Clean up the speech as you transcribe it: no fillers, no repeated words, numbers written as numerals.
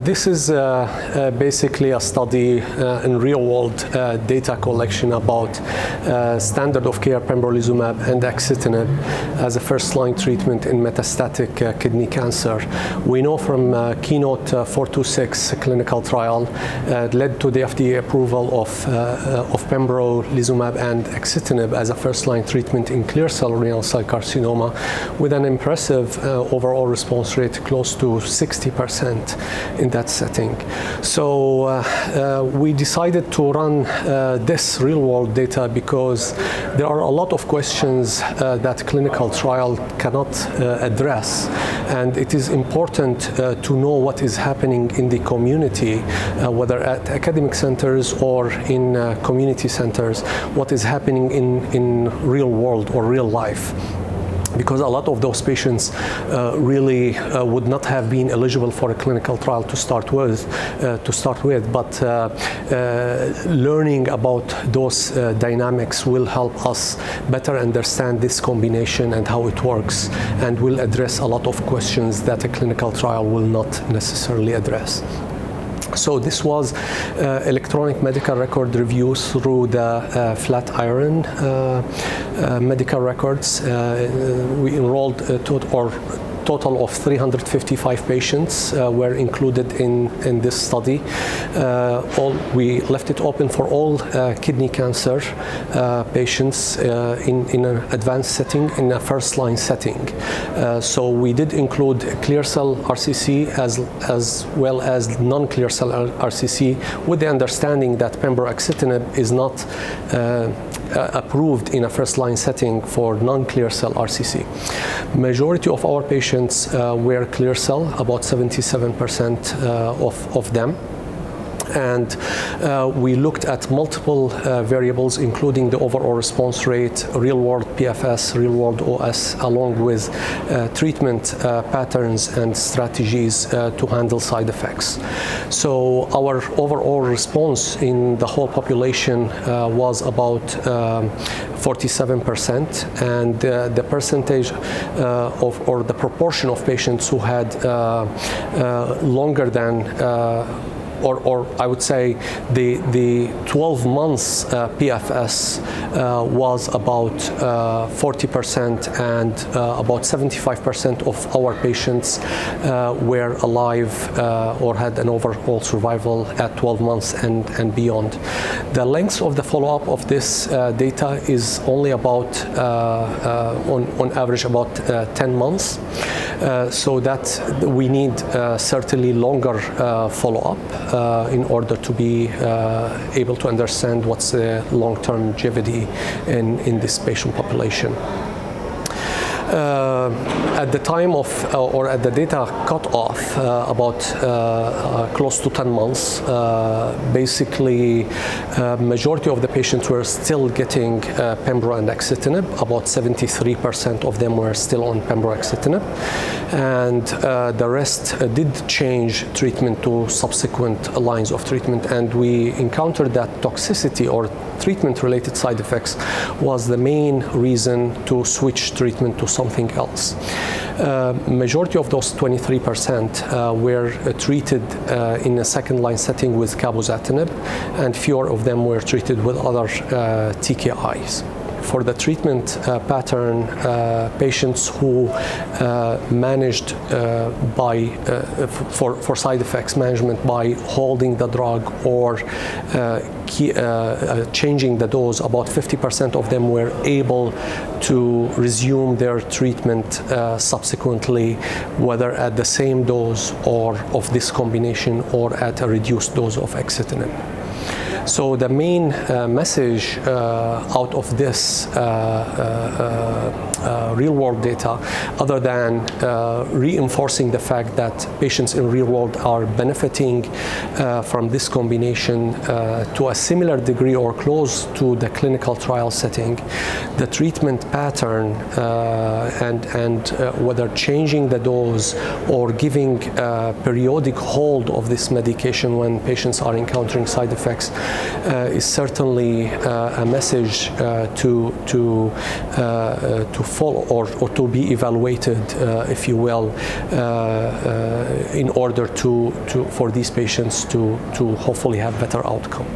This is basically a study in real-world data collection about standard of care Pembrolizumab and Axitinib as a first-line treatment in metastatic kidney cancer. We know from KEYNOTE-426 clinical trial led to the FDA approval of Pembrolizumab and Axitinib as a first-line treatment in clear cell renal cell carcinoma with an impressive overall response rate close to 60% in that setting. So we decided to run this real-world data because there are a lot of questions that clinical trial cannot address, and it is important to know what is happening in the community, whether at academic centers or in community centers, what is happening in real world or real life. Because a lot of those patients really would not have been eligible for a clinical trial to start with, but learning about those dynamics will help us better understand this combination and how it works, and will address a lot of questions that a clinical trial will not necessarily address. So this was electronic medical record review through the Flatiron medical records. We enrolled total of 355 patients were included in this study. We left it open for all kidney cancer patients in an advanced setting, in a first-line setting. So we did include clear cell RCC as well as non-clear cell RCC, with the understanding that Pembrolizumab is not approved in a first-line setting for non-clear cell RCC. Majority of our patients were clear cell, about 77% of them. And we looked at multiple variables, including the overall response rate, real-world PFS, real-world OS, along with treatment patterns and strategies to handle side effects. So our overall response in the whole population was about 47%, and the percentage or the proportion of patients who had longer than or I would say the 12 months PFS was about 40%, and about 75% of our patients were alive or had an overall survival at 12 months and beyond. The length of the follow-up of this data is only about, on average, about 10 months. So that we need certainly longer follow-up in order to be able to understand what's the long-term longevity in this patient population. At the time of, or at the data cutoff, about close to 10 months, basically majority of the patients were still getting Pembro and Axitinib. About 73% of them were still on Pembro Axitinib, and the rest did change treatment to subsequent lines of treatment, and we encountered that toxicity or treatment-related side effects was the main reason to switch treatment to something else. Majority of those 23% were treated in a second-line setting with cabozantinib, and fewer of them were treated with other TKIs. For the treatment pattern, patients who managed for side effects management by holding the drug or changing the dose, about 50% of them were able to resume their treatment subsequently, whether at the same dose or of this combination or at a reduced dose of Axitinib. So the main message out of this real-world data, other than reinforcing the fact that patients in real world are benefiting from this combination to a similar degree or close to the clinical trial setting, the treatment pattern and whether changing the dose or giving periodic hold of this medication when patients are encountering side effects is certainly a message to follow or to be evaluated, if you will, in order for these patients to hopefully have better outcome.